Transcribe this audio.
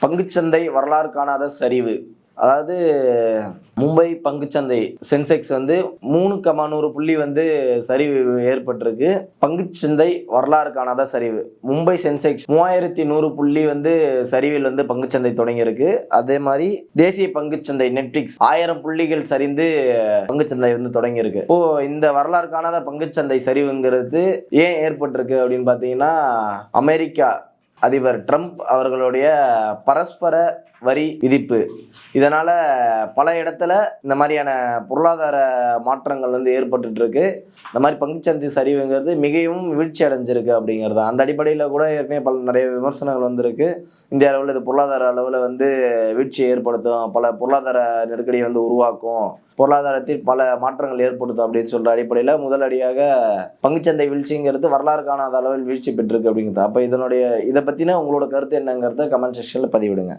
பங்குச்சந்தை வரலாறு காணாத சரிவு. அதாவது மும்பை பங்குச்சந்தை சென்செக்ஸ் 3,100 புள்ளி சரிவு ஏற்பட்டிருக்கு. பங்குச்சந்தை வரலாறு காணாத சரிவு. மும்பை சென்செக்ஸ் 3,100 புள்ளி சரிவில் பங்குச்சந்தை தொடங்கியிருக்கு. அதே மாதிரி தேசிய பங்குச்சந்தை நெட்ஃபிளிக்ஸ் 1000 புள்ளிகள் சரிந்து பங்குச்சந்தை தொடங்கியிருக்கு. இப்போ இந்த வரலாறு காணாத பங்குச்சந்தை சரிவுங்கிறது ஏன் ஏற்பட்டிருக்கு அப்படின்னு பார்த்தீங்கன்னா, அமெரிக்கா அதிபர் ட்ரம்ப் அவர்களுடைய பரஸ்பர வரி விதிப்பு. இதனால பல இடத்துல இந்த மாதிரியான பொருளாதார மாற்றங்கள் ஏற்பட்டு இருக்கு. இந்த மாதிரி பங்குச்சந்தை சரிவுங்கிறது மிகவும் வீழ்ச்சி அடைஞ்சிருக்கு அப்படிங்கிறது. அந்த அடிப்படையில் கூட ஏற்கனவே நிறைய விமர்சனங்கள் வந்திருக்கு. இந்திய அளவில் இது பொருளாதார அளவில் வீழ்ச்சியை ஏற்படுத்தும், பல பொருளாதார நெருக்கடியை உருவாக்கும், பொருளாதாரத்தில் பல மாற்றங்கள் ஏற்படுத்தும் அப்படின்னு சொல்ற அடிப்படையில் முதல் அடியாக பங்குச்சந்தை வீழ்ச்சிங்கிறது வரலாறு காணாத அளவில் வீழ்ச்சி பெற்றிருக்கு அப்படிங்கிறது. அப்போ இதை பற்றின உங்களோட கருத்து என்னங்கிறத கமெண்ட் செக்ஷனில் பதிவிடுங்க.